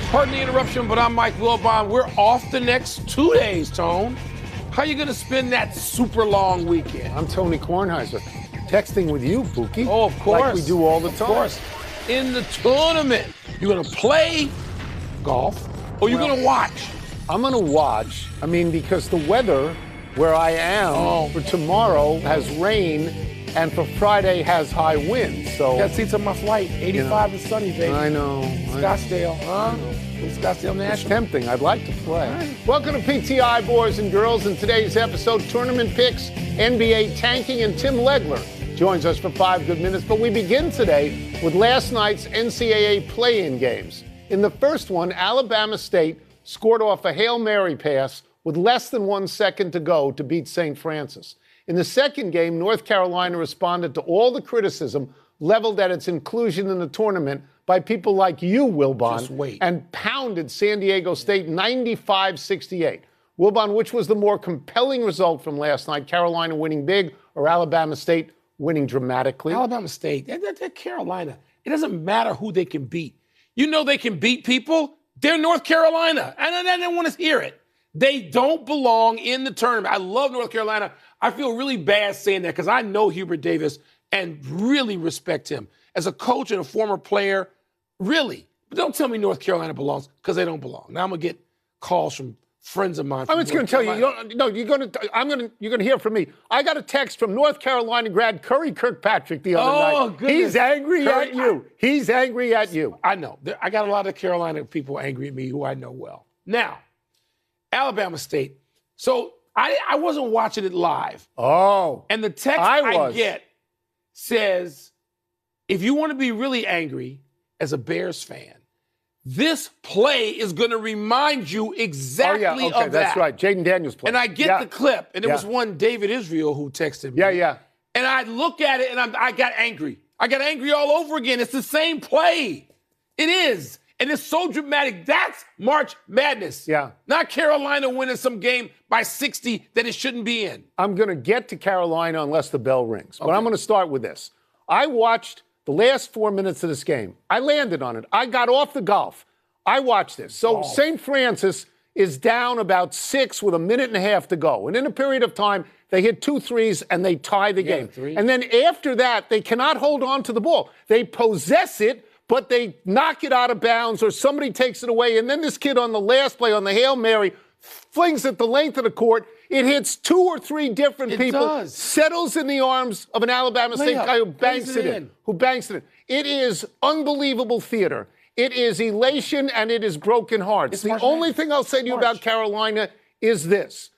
Pardon the interruption, but I'm Mike Wilbon. We're off the next 2 days, Tone. How you going to spend that super long weekend? I'm Tony Kornheiser, texting with you, Pookie. Oh, of course. Like we do all the time. Of course. In the tournament, you're going to play golf or you're going to watch? I'm going to watch. I mean, because the weather where I am for tomorrow has rain and for Friday has high winds. So Got seats on my flight. 85 and sunny, baby. I know. Scottsdale, huh? Scottsdale It's National. tempting. I'd like to play. Welcome to PTI, boys and girls. In today's episode, tournament picks, NBA tanking, and Tim Legler joins us for 5 good minutes. But we begin today with last night's NCAA play-in games. In the first one, Alabama State scored off a Hail Mary pass with less than 1 second to go to beat St. Francis. In the second game, North Carolina responded to all the criticism leveled at its inclusion in the tournament by people like you, Wilbon, and pounded San Diego State 95-68. Wilbon, which was the more compelling result from last night, Carolina winning big or Alabama State winning dramatically? Alabama State, they're Carolina. It doesn't matter who they can beat. You know they can beat people. They're North Carolina, and I don't want to hear it. They don't belong in the tournament. I love North Carolina. I feel really bad saying that because I know Hubert Davis and really respect him. As a coach and a former player, really. But don't tell me North Carolina belongs because they don't belong. Now I'm going to get calls from friends of mine. I'm just going to tell you, you're going to hear from me. I got a text from North Carolina grad Curry Kirkpatrick the other night. Goodness. He's angry at you. He's angry at you. I know. I got a lot of Carolina people angry at me who I know well. Now, Alabama State. So I wasn't watching it live. Oh. And the text I get says, if you want to be really angry as a Bears fan, this play is going to remind you exactly of that. That's right. Jaden Daniels play. And I get the clip, and it was one David Israel who texted me. Yeah. And I look at it, and I got angry. I got angry all over again. It's the same play. It is. And it's so dramatic. That's March Madness. Yeah. Not Carolina winning some game by 60 that it shouldn't be in. I'm going to get to Carolina unless the bell rings. But I'm going to start with this. I watched the last 4 minutes of this game. I landed on it. I got off the golf. I watched this. So St. Francis is down about 6 with a minute and a half to go. And in a period of time, they hit 2 threes and they tie the game. And then after that, they cannot hold on to the ball. They possess it, but they knock it out of bounds or somebody takes it away. And then this kid on the last play on the Hail Mary flings it the length of the court. It hits 2 or 3 different people, settles in the arms of an Alabama State guy who banks it in. It is unbelievable theater. It is elation and it is broken hearts. The only thing I'll say to you about Carolina is this.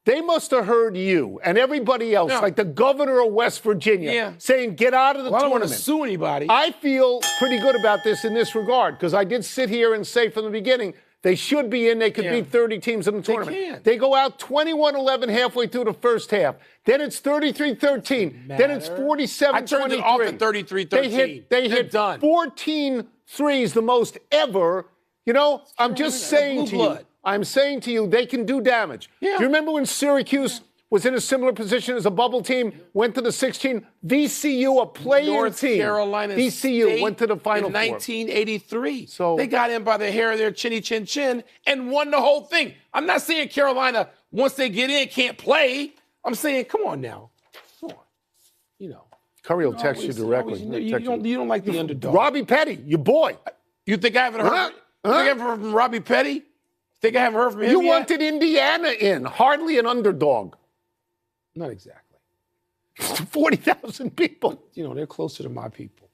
They must have heard you and everybody else, like the governor of West Virginia, saying, get out of the tournament. I don't want to sue anybody. I feel pretty good about this in this regard because I did sit here and say from the beginning, they should be in. They could beat 30 teams in the tournament. They go out 21-11 halfway through the first half. Then it's 33-13. Then it's 47-23. I turned it off at 33-13. They hit 14 threes, the most ever. You know, I'm just saying to you. I'm saying to you, they can do damage. Do you remember when Syracuse was in a similar position as a bubble team, went to the 16? VCU, a play-in North team. Carolina VCU State went to the Final in Four. 1983. So they got in by the hair of their chinny chin chin and won the whole thing. I'm not saying Carolina, once they get in, can't play. I'm saying, come on now. Come on. You know. Curry will text you directly. You don't like the underdog. Robbie Petty, your boy. You think I haven't heard? You think I haven't heard from Robbie Petty? Think I haven't heard from him You yet? wanted Indiana in. Hardly an underdog. Not exactly. 40,000 people. You know, they're closer to my people.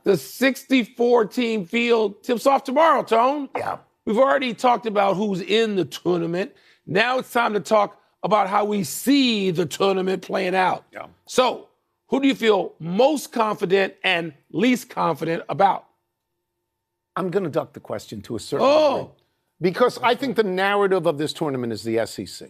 The 64-team field tips off tomorrow, Tone. Yeah. We've already talked about who's in the tournament. Now it's time to talk about how we see the tournament playing out. Yeah. So, who do you feel most confident and least confident about? I'm going to duck the question to a certain degree. Because I think the narrative of this tournament is the SEC.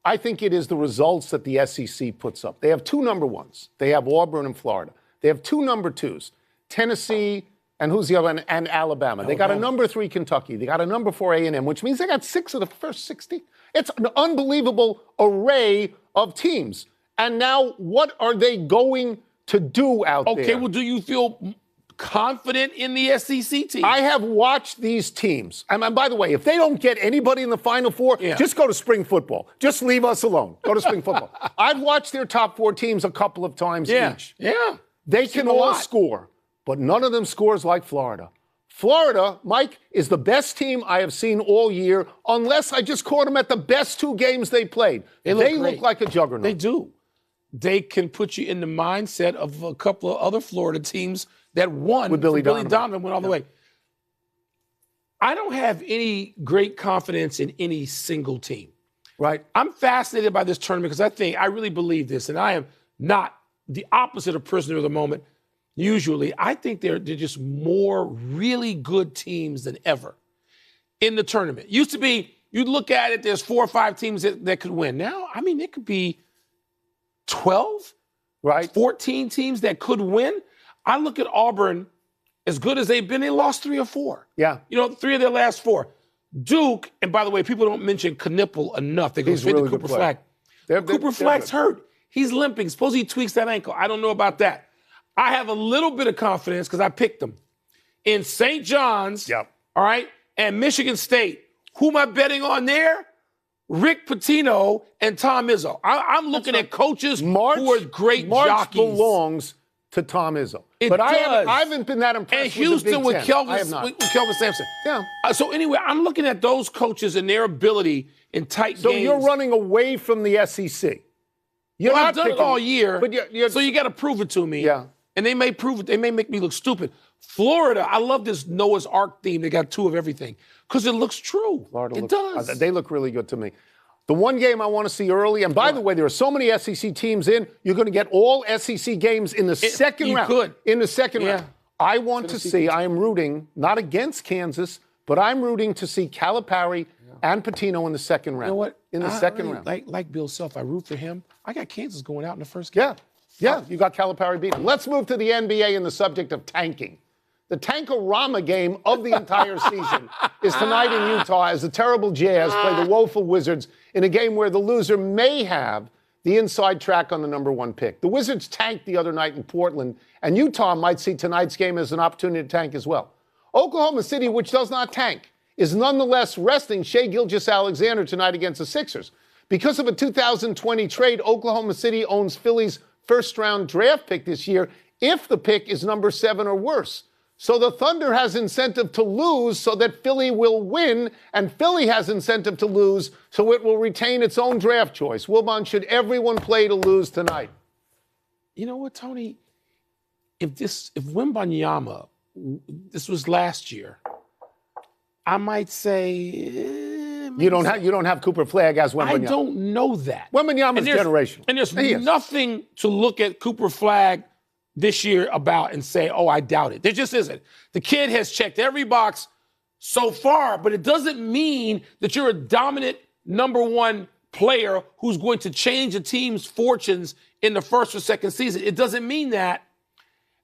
I think it is the results that the SEC puts up. They have 2 number 1s. They have Auburn and Florida. They have 2 number 2s, Tennessee and who's the other one? And Alabama. They got a number 3 Kentucky. They got a number 4 A&M, which means they got 6 of the first 60. It's an unbelievable array of teams. And now what are they going to do out there? Okay, well, do you feel confident in the SEC team. I have watched these teams. And by the way, if they don't get anybody in the Final Four, just go to spring football. Just leave us alone. Go to spring football. I've watched their top 4 teams a couple of times each. Yeah. They can all score, but none of them scores like Florida. Florida, Mike, is the best team I have seen all year, unless I just caught them at the best 2 games they played. They look like a juggernaut. They do. They can put you in the mindset of a couple of other Florida teams that won. With Billy Donovan went all the way. I don't have any great confidence in any single team. Right. I'm fascinated by this tournament because I really believe this, and I am not the opposite of prisoner of the moment. Usually, I think they're just more really good teams than ever in the tournament. Used to be, you'd look at it, there's 4 or 5 teams that could win. Now, I mean, it could be 12, 14 teams that could win. I look at Auburn, as good as they've been, they lost 3 or 4. Yeah. 3 of their last 4. Duke, and by the way, people don't mention Knipple enough. They go straight to Cooper Flagg. Cooper Flagg's hurt. He's limping. Suppose he tweaks that ankle. I don't know about that. I have a little bit of confidence because I picked them in St. John's, all right, and Michigan State. Who am I betting on there? Rick Pitino and Tom Izzo. I'm looking at coaches who are great March jockeys. belongs to Tom Izzo. But I haven't been that impressed and Houston with the Big Ten. with Kelvin Sampson. Yeah. So anyway, I'm looking at those coaches and their ability in tight games. So you're running away from the SEC. I've done it all year, but so you got to prove it to me. Yeah. And they may prove it. They may make me look stupid. Florida, I love this Noah's Ark theme. They got 2 of everything because it looks true. It does. They look really good to me. The one game I want to see early, and by the way, there are so many SEC teams in, you're going to get all SEC games in the second round. You could. In the second round. I want to see, I am rooting, not against Kansas, but I'm rooting to see Calipari and Pitino in the second round. You know what? In the second round. Like Bill Self, I root for him. I got Kansas going out in the first game. Yeah, you got Calipari beaten. Let's move to the NBA and the subject of tanking. The Tankorama game of the entire season is tonight in Utah as the terrible Jazz play the woeful Wizards in a game where the loser may have the inside track on the number 1 pick. The Wizards tanked the other night in Portland, and Utah might see tonight's game as an opportunity to tank as well. Oklahoma City, which does not tank, is nonetheless resting Shai Gilgeous-Alexander tonight against the Sixers. Because of a 2020 trade, Oklahoma City owns Philly's first-round draft pick this year if the pick is number 7 or worse. So the Thunder has incentive to lose so that Philly will win, and Philly has incentive to lose so it will retain its own draft choice. Wilbon, should everyone play to lose tonight? You know what, Tony? If Wembanyama, this was last year, I might say you don't have Cooper Flagg as Wembanyama. I don't know that. Wembanyama's generational. And there's nothing to look at Cooper Flagg this year about and say, oh, I doubt it. There just isn't. The kid has checked every box so far, but it doesn't mean that you're a dominant number 1 player who's going to change a team's fortunes in the first or second season. It doesn't mean that.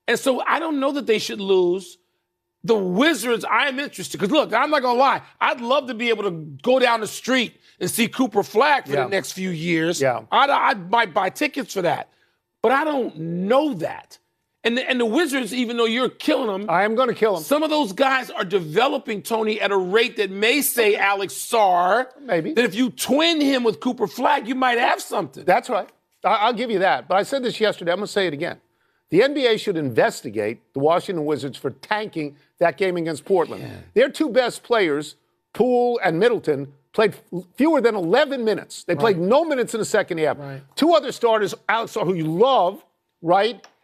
And so I don't know that they should lose. The Wizards, I am interested. Because, look, I'm not going to lie. I'd love to be able to go down the street and see Cooper Flagg for the next few years. I might buy tickets for that. But I don't know that. And the Wizards, even though you're killing them. I am going to kill them. Some of those guys are developing, Tony, at a rate that may say Alex Sarr. Maybe. That if you twin him with Cooper Flagg, you might have something. That's right. I'll give you that. But I said this yesterday. I'm going to say it again. The NBA should investigate the Washington Wizards for tanking that game against Portland. Yeah. Their 2 best players, Poole and Middleton, played fewer than 11 minutes. They played no minutes in the second half. 2 other starters, Alex Sarr, who you love,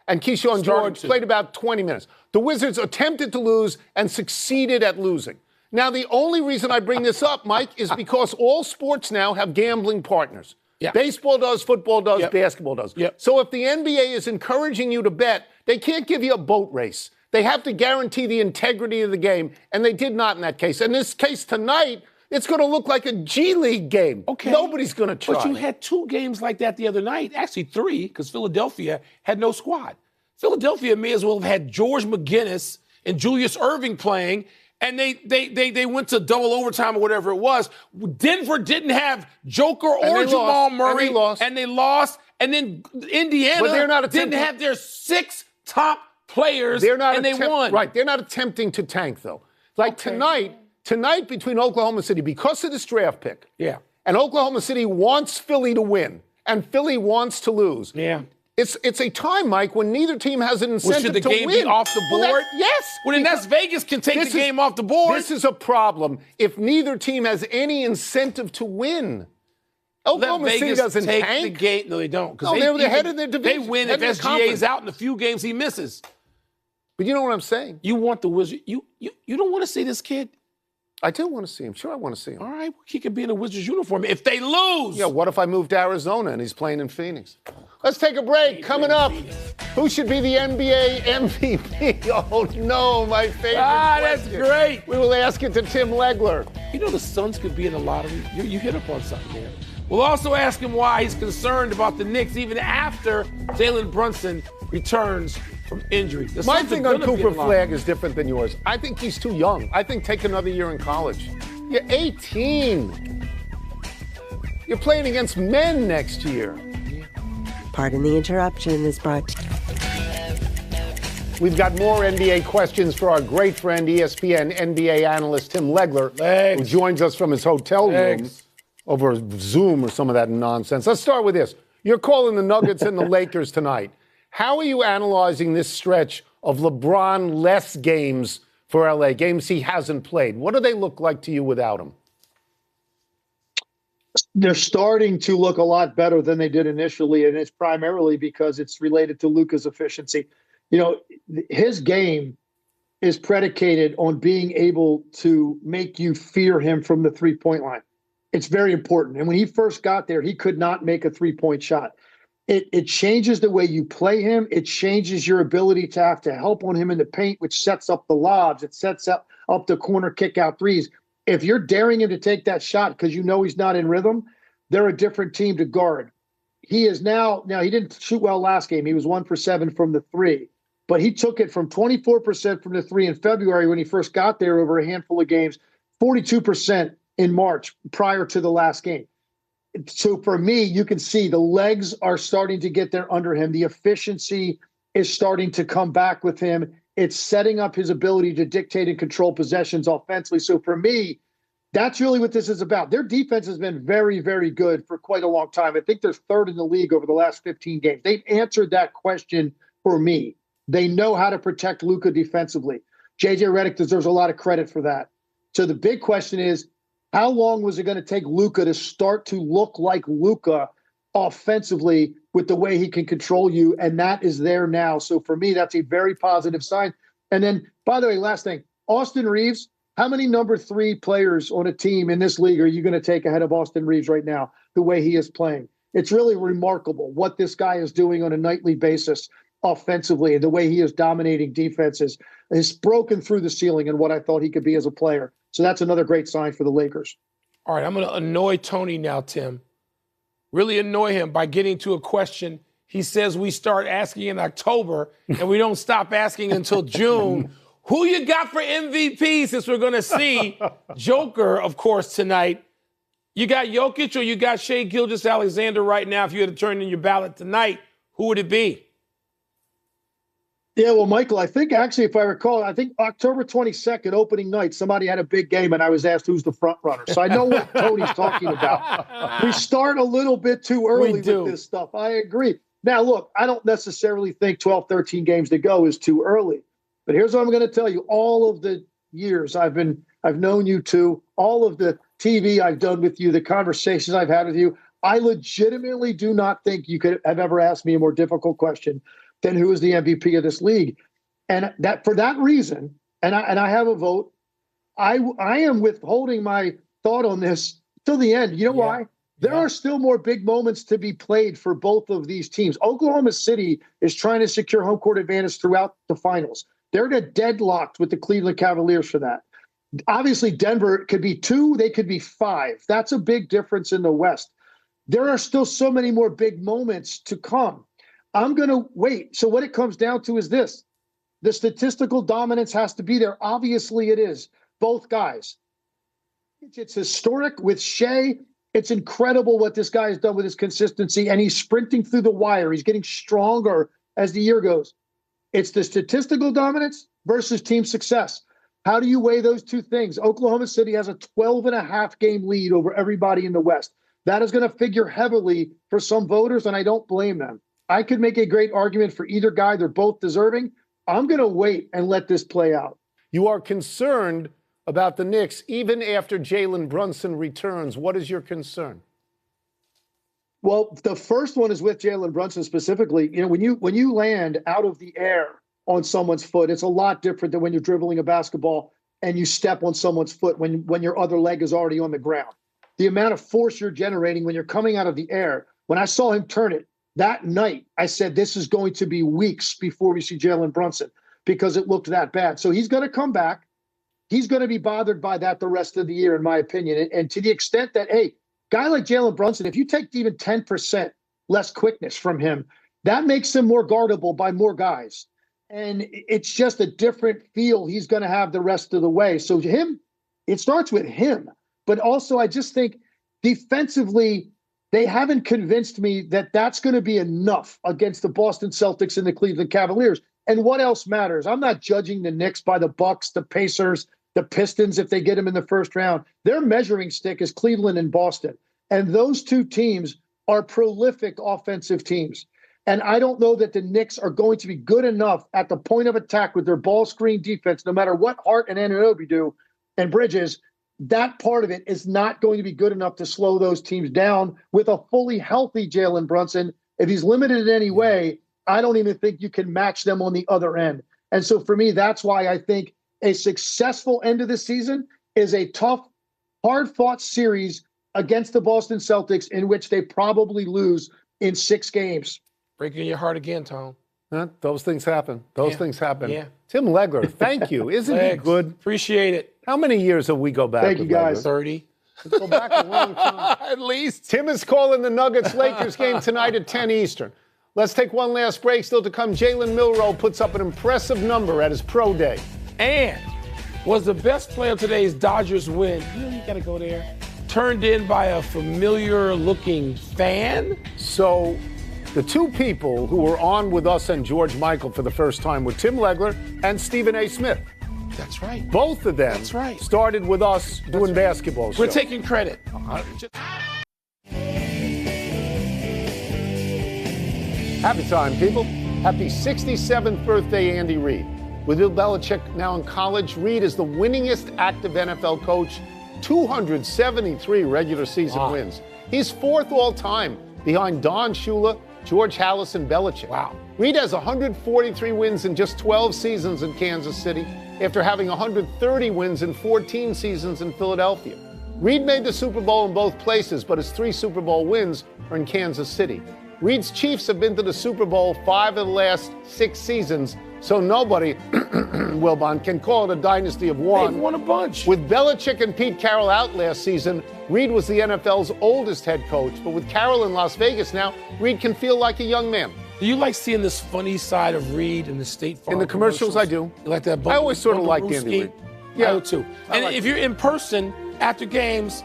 and Keyshawn George played about 20 minutes. The Wizards attempted to lose and succeeded at losing. Now, the only reason I bring this up, Mike, is because all sports now have gambling partners. Baseball does, football does, basketball does. So if the NBA is encouraging you to bet, they can't give you a boat race. They have to guarantee the integrity of the game, and they did not in that case. In this case tonight, it's going to look like a G League game. Okay. Nobody's going to try. But you had 2 games like that the other night. Actually 3, because Philadelphia had no squad. Philadelphia may as well have had George McGinnis and Julius Erving playing, and they went to double overtime or whatever it was. Denver didn't have Joker or Jamal Murray. And they lost. And they lost. And then Indiana didn't have their 6 top players, and they won. Right, they're not attempting to tank, though. Like tonight between Oklahoma City, because of this draft pick, and Oklahoma City wants Philly to win, and Philly wants to lose. Yeah. It's a time, Mike, when neither team has an incentive to win. Should the game be off the board? Yes. Well, then that's Vegas can take the game off the board. This is a problem if neither team has any incentive to win. Oklahoma City doesn't take tank. the game. No, they don't. No, they're the head of their division. They win if SGA's out in the few games he misses. But you know what I'm saying? You want the Wizard. You don't want to see this kid. I do want to see him. Sure, I want to see him. All right, he could be in a Wizards uniform if they lose. Yeah, what if I moved to Arizona and he's playing in Phoenix? Let's take a break. Coming up, who should be the NBA MVP? Oh, no, my favorite that's question. great. We will ask it to Tim Legler. You know the Suns could be in the lottery? You hit up on something there. We'll also ask him why he's concerned about the Knicks even after Jalen Brunson returns from injury. My thing on Cooper Flagg is different than yours. I think he's too young. I think take another year in college. You're 18. You're playing against men next year. Pardon the Interruption is brought to you. We've got more NBA questions for our great friend, ESPN NBA analyst Tim Legler, who joins us from his hotel room over Zoom or some of that nonsense. Let's start with this. You're calling the Nuggets and the Lakers tonight. How are you analyzing this stretch of LeBron-less games for LA, games he hasn't played? What do they look like to you without him? They're starting to look a lot better than they did initially, and it's primarily because it's related to Luka's efficiency. You know, his game is predicated on being able to make you fear him from the three-point line. It's very important. And when he first got there, he could not make a three-point shot. It changes the way you play him. It changes your ability to have to help on him in the paint, which sets up the lobs. It sets up the corner kick-out threes. If you're daring him to take that shot because you know he's not in rhythm, they're a different team to guard. He is now he didn't shoot well last game. He was 1 for 7 from the three, but he took it from 24% from the three in February when he first got there over a handful of games, 42% in March prior to the last game. So for me, you can see the legs are starting to get there under him. The efficiency is starting to come back with him. It's setting up his ability to dictate and control possessions offensively. So for me, that's really what this is about. Their defense has been very, very good for quite a long time. I think they're third in the league over the last 15 games. They've answered that question for me. They know how to protect Luka defensively. JJ Redick deserves a lot of credit for that. So the big question is, how long was it going to take Luka to start to look like Luka offensively with the way he can control you? And that is there now. So for me, that's a very positive sign. And then, by the way, last thing, Austin Reeves, how many number 3 players on a team in this league are you going to take ahead of Austin Reeves right now, the way he is playing? It's really remarkable what this guy is doing on a nightly basis offensively, and the way he is dominating defenses. He's broken through the ceiling in what I thought he could be as a player. So that's another great sign for the Lakers. All right, I'm going to annoy Tony now, Tim. Really annoy him by getting to a question he says we start asking in October and we don't stop asking until June. Who you got for MVP, since we're going to see Joker, of course, tonight? You got Jokic or you got Shai Gilgeous-Alexander right now? If you had to turn in your ballot tonight, who would it be? Yeah, well, Michael, I think actually, if I recall, I think October 22nd, opening night, somebody had a big game and I was asked who's the front runner. So I know what Tony's talking about. We start a little bit too early with this stuff. I agree. Now, look, I don't necessarily think 12, 13 games to go is too early. But here's what I'm going to tell you. All of the years I've known you two, all of the TV I've done with you, the conversations I've had with you, I legitimately do not think you could have ever asked me a more difficult question than who is the MVP of this league. And that for that reason, and I have a vote, I am withholding my thought on this till the end. You know why? There are still more big moments to be played for both of these teams. Oklahoma City is trying to secure home court advantage throughout the finals. They're deadlocked with the Cleveland Cavaliers for that. Obviously, Denver could be 2, they could be 5. That's a big difference in the West. There are still so many more big moments to come. I'm going to wait. So what it comes down to is this. The statistical dominance has to be there. Obviously, it is. Both guys. It's historic with Shai. It's incredible what this guy has done with his consistency, and he's sprinting through the wire. He's getting stronger as the year goes. It's the statistical dominance versus team success. How do you weigh those two things? Oklahoma City has a 12.5 game lead over everybody in the West. That is going to figure heavily for some voters, and I don't blame them. I could make a great argument for either guy. They're both deserving. I'm going to wait and let this play out. You are concerned about the Knicks even after Jalen Brunson returns. What is your concern? Well, the first one is with Jalen Brunson specifically. You know, when you land out of the air on someone's foot, it's a lot different than when you're dribbling a basketball and you step on someone's foot when your other leg is already on the ground. The amount of force you're generating when you're coming out of the air. When I saw him turn it that night, I said, this is going to be weeks before we see Jalen Brunson because it looked that bad. So he's going to come back. He's going to be bothered by that the rest of the year, in my opinion. And to the extent that, hey, guy like Jalen Brunson, if you take even 10% less quickness from him, that makes him more guardable by more guys. And it's just a different feel he's going to have the rest of the way. So him, it starts with him. But also, I just think defensively, they haven't convinced me that that's going to be enough against the Boston Celtics and the Cleveland Cavaliers. And what else matters? I'm not judging the Knicks by the Bucks, the Pacers, the Pistons if they get them in the first round. Their measuring stick is Cleveland and Boston. And those two teams are prolific offensive teams. And I don't know that the Knicks are going to be good enough at the point of attack with their ball screen defense, no matter what Hart and Anunoby do and Bridges. That part of it is not going to be good enough to slow those teams down with a fully healthy Jalen Brunson. If he's limited in any way, I don't even think you can match them on the other end. And so for me, that's why I think a successful end of the season is a tough, hard-fought series against the Boston Celtics in which they probably lose in 6 games. Breaking your heart again, Tom. Those things happen. Those things happen. Yeah. Tim Legler, thank you. Isn't he good? Appreciate it. How many years have we go back? Thank you, guys. Legler? 30. Let's go back a long time. At least. Tim is calling the Nuggets-Lakers game tonight at 10 Eastern. Let's take one last break. Still to come, Jalen Milroe puts up an impressive number at his pro day. And was the best play of today's Dodgers win, you got to go there, turned in by a familiar-looking fan? So the two people who were on with us and George Michael for the first time were Tim Legler and Stephen A. Smith. That's right. Both of them started with us doing basketball shows. We're taking credit. Happy time, people. Happy 67th birthday, Andy Reid. With Bill Belichick now in college, Reid is the winningest active NFL coach, 273 regular season wins. He's 4th all time behind Don Shula, George Halas, and Belichick. Wow. Reid has 143 wins in just 12 seasons in Kansas City after having 130 wins in 14 seasons in Philadelphia. Reid made the Super Bowl in both places, but his 3 Super Bowl wins are in Kansas City. Reid's Chiefs have been to the Super Bowl 5 of the last 6 seasons, so nobody, Wilbon, can call it a dynasty of one. They've won a bunch. With Belichick and Pete Carroll out last season, Reid was the NFL's oldest head coach. But with Carroll in Las Vegas now, Reid can feel like a young man. Do you like seeing this funny side of Reid in the State Farm In the commercials, I do. You like that? I always sort of liked Andy Reid. Yeah, I do too. And like if you're in person after games,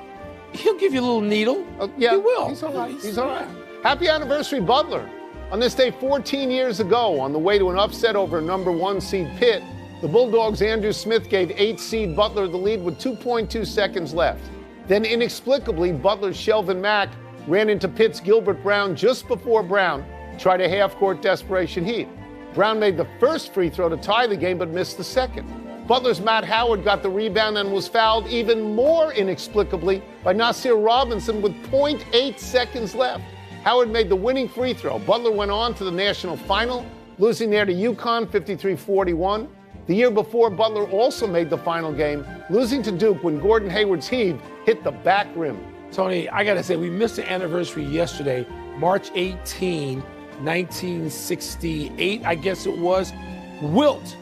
he'll give you a little needle. Yeah, he will. He's all right. He's all right. Happy anniversary, Butler. On this day 14 years ago, on the way to an upset over number 1 seed Pitt, the Bulldogs' Andrew Smith gave 8 seed Butler the lead with 2.2 seconds left. Then inexplicably, Butler's Shelvin Mack ran into Pitt's Gilbert Brown just before Brown tried a half-court desperation heat. Brown made the first free throw to tie the game but missed the second. Butler's Matt Howard got the rebound and was fouled even more inexplicably by Nasir Robinson with 0.8 seconds left. Howard made the winning free throw. Butler went on to the national final, losing there to UConn 53-41. The year before, Butler also made the final game, losing to Duke when Gordon Hayward's heave hit the back rim. Tony, I got to say, we missed the anniversary yesterday, March 18, 1968, I guess it was. Wilt,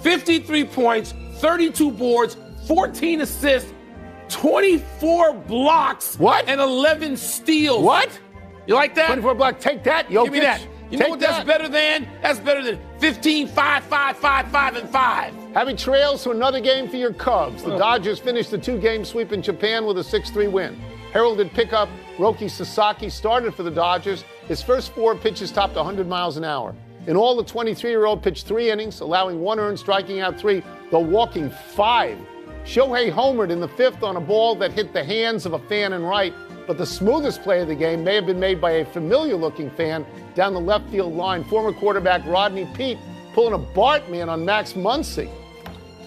53 points, 32 boards, 14 assists, 24 blocks, and 11 steals. What? You like that? 24 blocks. Take that, Jokic. Give me that. You know what that's better than? That's better than 15, 5, 5, 5, 5, and 5. Happy trails to another game for your Cubs. The Dodgers finished the 2-game sweep in Japan with a 6-3 win. Heralded pickup Roki Sasaki started for the Dodgers. His first 4 pitches topped 100 miles an hour. In all, the 23-year-old pitched 3 innings, allowing 1 earned, striking out 3, though walking 5. Shohei homered in the 5th on a ball that hit the hands of a fan in right, but the smoothest play of the game may have been made by a familiar-looking fan down the left field line. Former quarterback Rodney Peete pulling a Bartman on Max Muncy.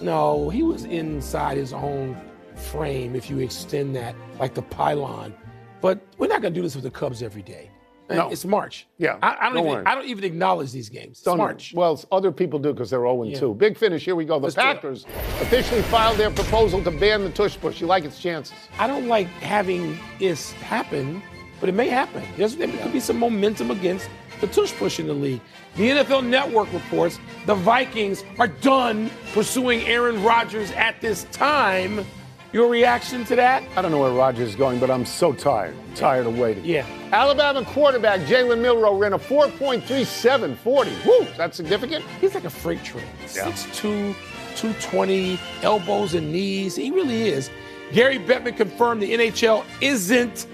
No, he was inside his own frame, if you extend that, like the pylon. But we're not going to do this with the Cubs every day. No. It's March. Yeah, I don't even acknowledge these games. It's March. Well, other people do because they're 0-2. Big finish. Here we go. The Packers officially filed their proposal to ban the tush push. You like its chances? I don't like having this happen, but it may happen. There could be some momentum against the tush push in the league. The NFL Network reports the Vikings are done pursuing Aaron Rodgers at this time. Your reaction to that? I don't know where Rodgers is going, but I'm so tired of waiting. Yeah. Alabama quarterback Jalen Milroe ran a 4.37 40. Woo, that's significant. He's like a freight train. 6'2", 220, elbows and knees. He really is. Gary Bettman confirmed the NHL isn't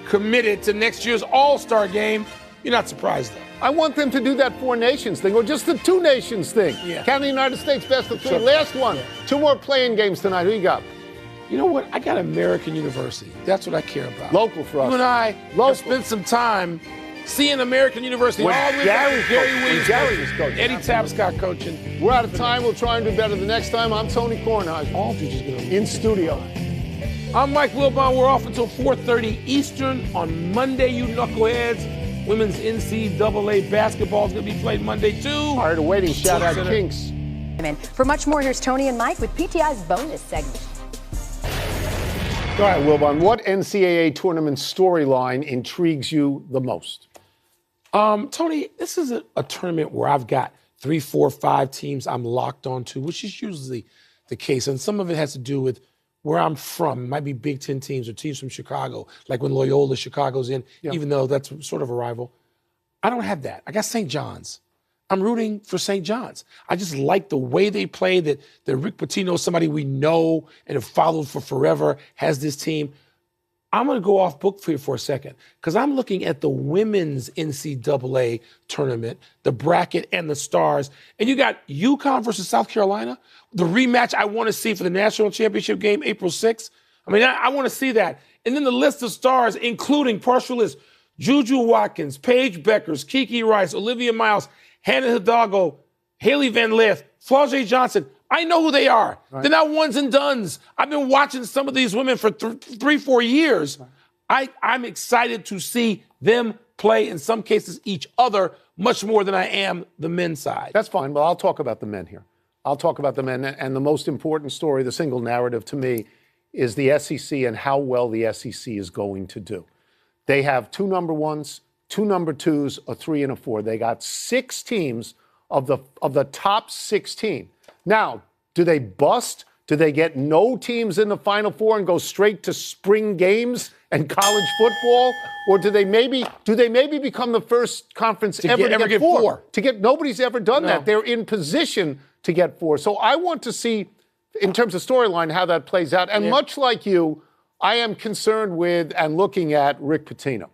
committed to next year's All-Star game. You're not surprised, though. I want them to do that 4 nations thing or just the 2 nations thing. Yeah. Count the United States best of 3. Last one. 2 more playing games tonight. Who you got? You know what? I got American University. That's what I care about. Local for us. You and I have spent some time seeing American University. When all the way Gary back to Gary coached. Williams, When Gary was coaching. Eddie Tapscott coaching. We're out of time. We'll try and do better the next time. I'm Tony Kornheiser. Aldridge is going to in studio. I'm Mike Wilbon. We're off until 4:30 Eastern on Monday, you knuckleheads. Women's NCAA basketball is going to be played Monday, too. Tired of waiting. Shout out Kinks. For much more, here's Tony and Mike with PTI's bonus segment. All right, Wilbon, what NCAA tournament storyline intrigues you the most? Tony, this is a tournament where I've got 3, 4, 5 teams I'm locked onto, which is usually the case. And some of it has to do with where I'm from. It might be Big Ten teams or teams from Chicago, like when Loyola Chicago's in, even though that's sort of a rival. I don't have that. I got St. John's. I'm rooting for St. John's. I just like the way they play, that Rick Pitino, somebody we know and have followed for forever, has this team. I'm going to go off book for you for a second because I'm looking at the women's NCAA tournament, the bracket and the stars. And you got UConn versus South Carolina, the rematch I want to see for the national championship game, April 6th. I mean, I want to see that. And then the list of stars, including partial list, Juju Watkins, Paige Beckers, Kiki Rice, Olivia Miles, Hannah Hidalgo, Haley Van Lith, Flau'jae Johnson. I know who they are. Right. They're not ones and dones. I've been watching some of these women for 3, 4 years. Right. I'm excited to see them play, in some cases, each other much more than I am the men's side. That's fine. Well, I'll talk about the men here. I'll talk about the men. And the most important story, the single narrative to me, is the SEC and how well the SEC is going to do. They have 2 number 1s, 2 number 2s, a 3 and a 4. They got 6 teams of the top 16. Now, do they bust? Do they get no teams in the Final Four and go straight to spring games and college football? Or do they maybe become the first conference ever to get 4? Nobody's ever done that. They're in position to get 4. So I want to see, in terms of storyline, how that plays out. And much like you, I am concerned with and looking at Rick Pitino.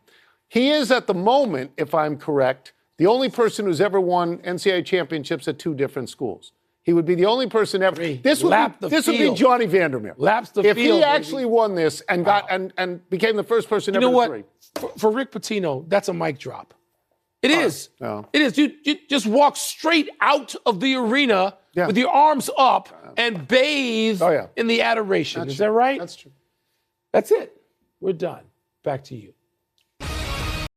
He is, at the moment, if I'm correct, the only person who's ever won NCAA championships at 2 different schools. He would be the only person ever. This would be Johnny Vandermeer. If he actually won this and got and became the first person ever to 3. For Rick Pitino, that's a mic drop. It is. No. It is. You just walk straight out of the arena with your arms up and bathe in the adoration. Is that right? That's true. That's it. We're done. Back to you.